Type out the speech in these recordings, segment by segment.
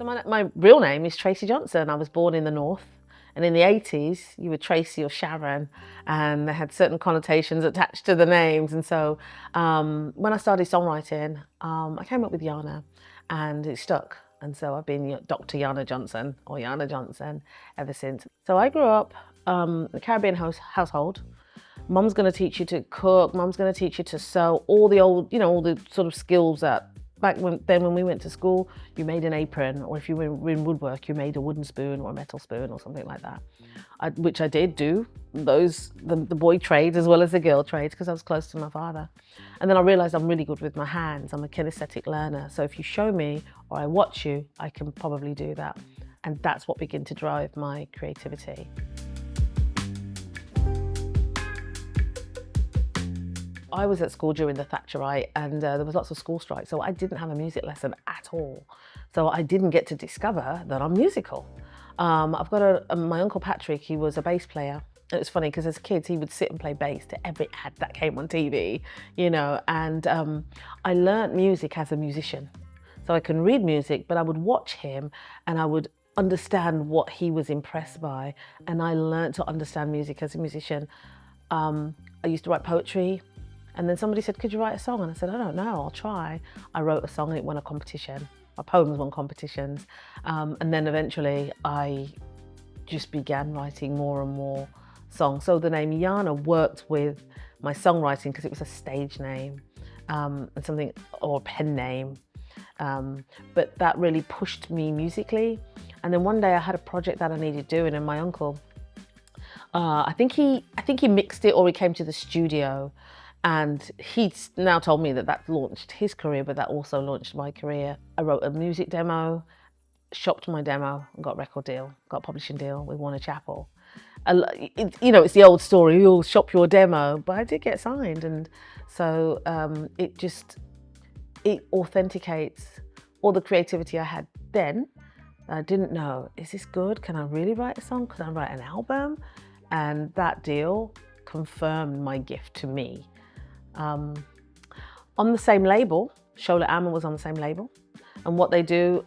So my real name is Tracy Johnson. I was born in the North, and in the 80s, you were Tracy or Sharon, and they had certain connotations attached to the names. And so when I started songwriting, I came up with Yana, and it stuck. And so I've been Dr. Yana Johnson or Yana Johnson ever since. So I grew up in a Caribbean household. Mum's going to teach you to cook. Mum's going to teach you to sew. All the old, all the sort of skills that back when we went to school, you made an apron, or if you were in woodwork, you made a wooden spoon or a metal spoon or something like that, which I did do, the boy trades as well as the girl trades, because I was close to my father. And then I realized I'm really good with my hands. I'm a kinesthetic learner. So if you show me or I watch you, I can probably do that. And that's what began to drive my creativity. I was at school during the Thatcherite, and there was lots of school strikes, so I didn't have a music lesson at all. So I didn't get to discover that I'm musical. I've got my Uncle Patrick, he was a bass player. And it's funny because as kids, he would sit and play bass to every ad that came on TV, and I learnt music as a musician. So I can read music, but I would watch him and I would understand what he was impressed by. And I learnt to understand music as a musician. I used to write poetry. And then somebody said, could you write a song? And I said, I don't know, I'll try. I wrote a song and it won a competition. My poems won competitions. And then eventually I just began writing more and more songs. So the name Yana worked with my songwriting because it was a stage name and something, or a pen name. But that really pushed me musically. And then one day I had a project that I needed doing, and my uncle, I think he mixed it, or he came to the studio. And he's now told me that launched his career, but that also launched my career. I wrote a music demo, shopped my demo, and got a record deal, got a publishing deal with Warner Chappell. It's the old story, you'll shop your demo, but I did get signed. And so it authenticates all the creativity I had then. I didn't know, is this good? Can I really write a song? Can I write an album? And that deal confirmed my gift to me. On the same label, Shola Amma was on the same label. And what they do,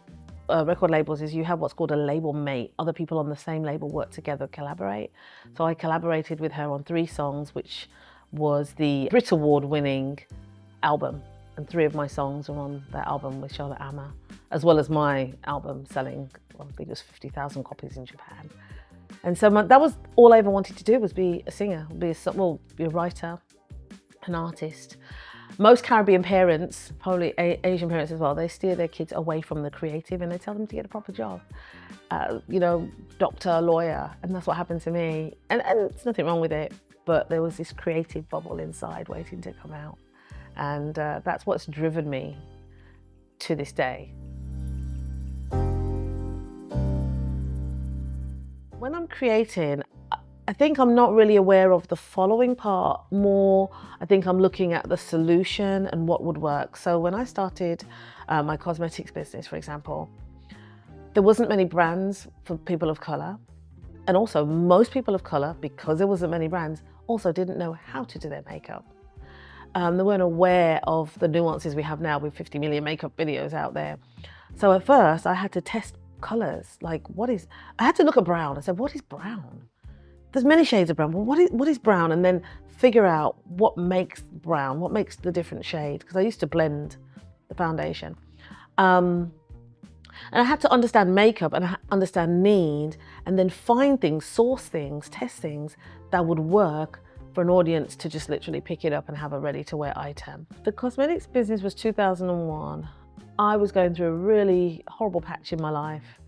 record labels, is you have what's called a label mate. Other people on the same label work together, collaborate. So I collaborated with her on 3 songs, which was the Brit Award winning album. And 3 of my songs are on that album with Shola Amma, as well as my album selling, I think it was 50,000 copies in Japan. And so that was all I ever wanted to do, was be a singer, be a writer, an artist. Most Caribbean parents, probably Asian parents as well, they steer their kids away from the creative and they tell them to get a proper job. Doctor, lawyer, and that's what happened to me. And there's nothing wrong with it, but there was this creative bubble inside waiting to come out. And that's what's driven me to this day. When I'm creating, I think I'm not really aware of the following part. More, I think I'm looking at the solution and what would work. So when I started my cosmetics business, for example, there wasn't many brands for people of color. And also most people of color, because there wasn't many brands, also didn't know how to do their makeup. They weren't aware of the nuances we have now with 50 million makeup videos out there. So at first I had to test colors. I had to look at brown. I said, what is brown? There's many shades of brown. Well, what is brown? And then figure out what makes brown, what makes the different shades, because I used to blend the foundation. And I had to understand makeup and understand need, and then find things, source things, test things that would work for an audience to just literally pick it up and have a ready-to-wear item. The cosmetics business was 2001. I was going through a really horrible patch in my life.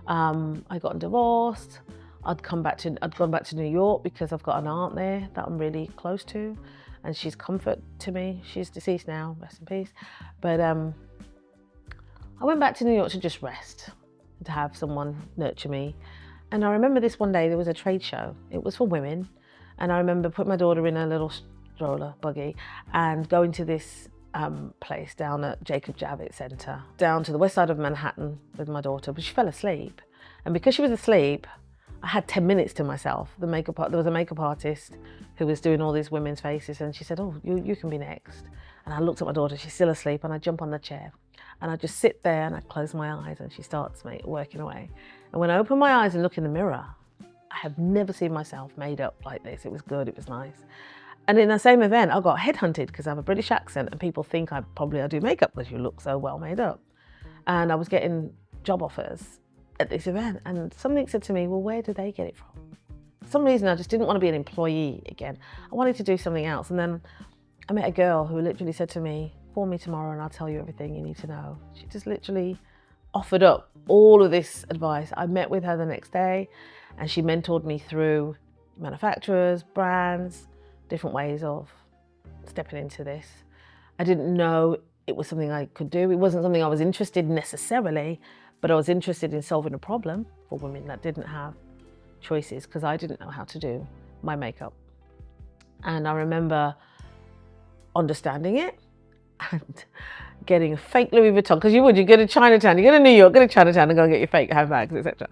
I got divorced. I'd gone back to New York because I've got an aunt there that I'm really close to, and she's comfort to me. She's deceased now, rest in peace. But I went back to New York to just rest, to have someone nurture me. And I remember this one day, there was a trade show. It was for women. And I remember putting my daughter in a little stroller buggy and going to this place down at Jacob Javits Center, down to the west side of Manhattan with my daughter, but she fell asleep. And because she was asleep, I had 10 minutes to myself. There was a makeup artist who was doing all these women's faces, and she said, oh, you can be next. And I looked at my daughter, she's still asleep, and I jump on the chair. And I just sit there and I close my eyes and she starts working away. And when I open my eyes and look in the mirror, I have never seen myself made up like this. It was good, it was nice. And in the same event, I got headhunted because I have a British accent and people think I do makeup because you look so well made up. And I was getting job offers at this event and something said to me, well, where do they get it from? For some reason, I just didn't want to be an employee again. I wanted to do something else. And then I met a girl who literally said to me, call me tomorrow and I'll tell you everything you need to know. She just literally offered up all of this advice. I met with her the next day and she mentored me through manufacturers, brands, different ways of stepping into this. I didn't know it was something I could do. It wasn't something I was interested in necessarily, but I was interested in solving a problem for women that didn't have choices because I didn't know how to do my makeup. And I remember understanding it and getting a fake Louis Vuitton, because you go to Chinatown, you go to New York, go to Chinatown and go and get your fake handbags, etc.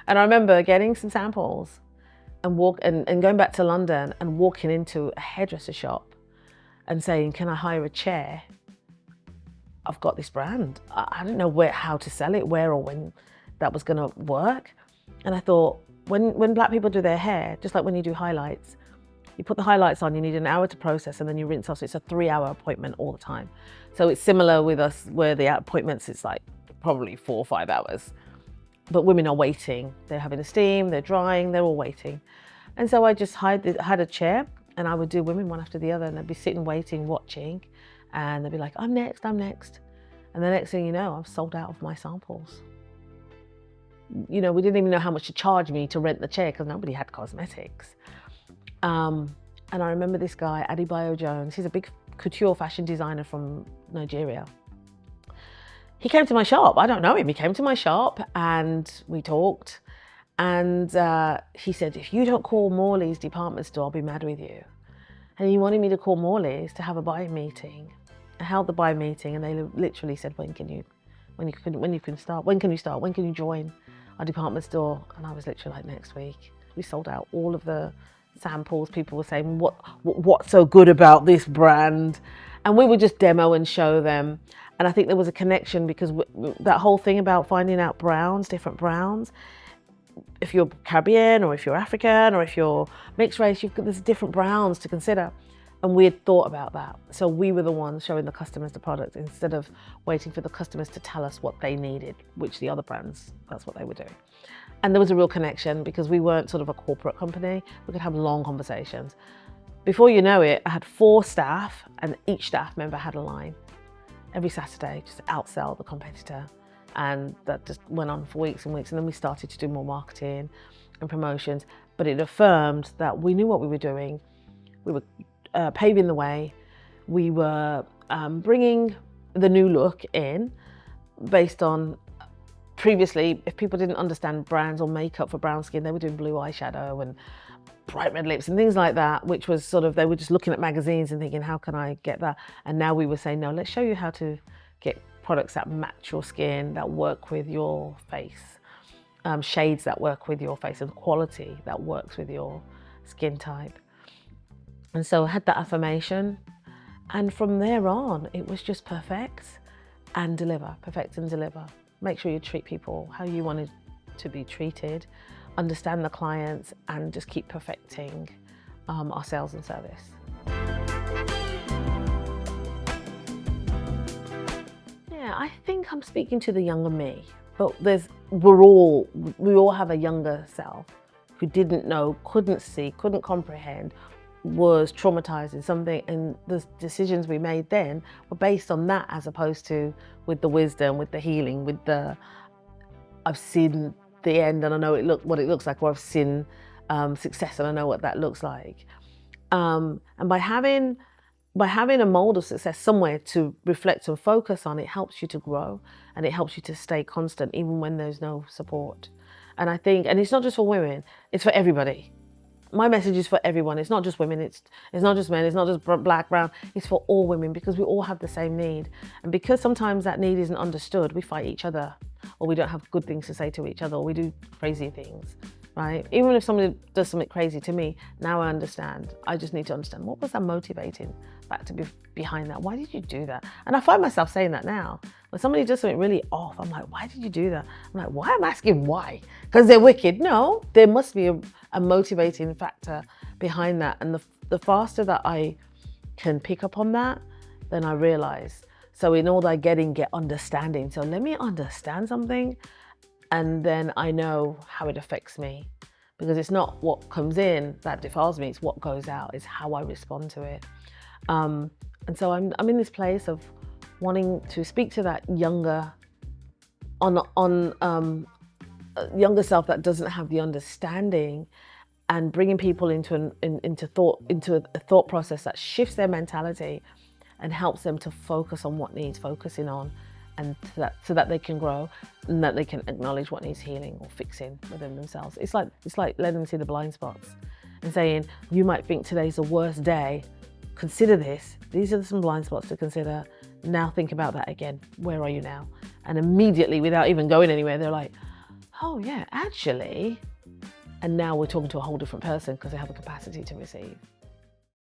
And I remember getting some samples and going back to London and walking into a hairdresser shop and saying, can I hire a chair? I've got this brand. I didn't know how to sell it, where or when that was gonna work. And I thought, when black people do their hair, just like when you do highlights, you put the highlights on, you need an hour to process and then you rinse off. So it's a 3-hour appointment all the time. So it's similar with us where the appointments, it's like probably 4 or 5 hours. But women are waiting. They're having a steam, they're drying, they're all waiting. And so I just had a chair and I would do women one after the other and I'd be sitting, waiting, watching. And they'd be like, I'm next. And the next thing you know, I've sold out of my samples. You know, we didn't even know how much to charge me to rent the chair because nobody had cosmetics. And I remember this guy, Adebayo Jones, he's a big couture fashion designer from Nigeria. He came to my shop. I don't know him. He came to my shop and we talked. And he said, if you don't call Morley's department store, I'll be mad with you. And he wanted me to call Morley's to have a buying meeting. I held the buying meeting and they literally said, when can you start? When can you join our department store? And I was literally like, next week. We sold out all of the samples. People were saying, what's so good about this brand? And we would just demo and show them. And I think there was a connection because that whole thing about finding out browns, different browns, if you're Caribbean or if you're African or if you're mixed race, there's different browns to consider. And we had thought about that. So we were the ones showing the customers the product instead of waiting for the customers to tell us what they needed, which the other brands, that's what they were doing. And there was a real connection because we weren't sort of a corporate company. We could have long conversations. Before you know it, I had 4 staff and each staff member had a line. Every Saturday, just outsell the competitor. And that just went on for weeks and weeks. And then we started to do more marketing and promotions, but it affirmed that we knew what we were doing. We were paving the way. We were bringing the new look in based on previously, if people didn't understand brands or makeup for brown skin, they were doing blue eyeshadow and bright red lips and things like that, which was sort of, they were just looking at magazines and thinking, how can I get that? And now we were saying, no, let's show you how to get products that match your skin, that work with your face, shades that work with your face and quality that works with your skin type. And so I had that affirmation. And from there on, it was just perfect and deliver. Make sure you treat people how you wanted to be treated, understand the clients, and just keep perfecting our sales and service. Yeah, I think I'm speaking to the younger me, but we all have a younger self who didn't know, couldn't see, couldn't comprehend, was traumatized in something, and the decisions we made then were based on that as opposed to with the wisdom, with the healing, with the I've seen the end and I know what it looks like, or I've seen success and I know what that looks like. And by having a mold of success somewhere to reflect and focus on, it helps you to grow and it helps you to stay constant even when there's no support. And I think, and it's not just for women, it's for everybody. My message is for everyone. It's not just women, it's not just men, it's not just black, brown, it's for all women because we all have the same need. And because sometimes that need isn't understood, we fight each other, or we don't have good things to say to each other, or we do crazy things, right? Even if somebody does something crazy to me, now I understand. I just need to understand, what was that motivating factor behind that? Why did you do that? And I find myself saying that now. When somebody does something really off, I'm like, why did you do that? I'm like, why am I asking why? Because they're wicked? No, there must be a motivating factor behind that. And the faster that I can pick up on that, then I realize. So in all that getting, get understanding. So let me understand something, and then I know how it affects me. Because it's not what comes in that defiles me, it's what goes out, it's how I respond to it. And so I'm in this place of wanting to speak to that younger younger self that doesn't have the understanding, and bringing people into a thought process that shifts their mentality and helps them to focus on what needs focusing on, and so that they can grow and that they can acknowledge what needs healing or fixing within themselves. It's like letting them see the blind spots and saying, you might think today's the worst day. Consider this. These are some blind spots to consider. Now think about that again. Where are you now? And immediately, without even going anywhere, they're like, oh yeah, actually. And now we're talking to a whole different person because they have a capacity to receive.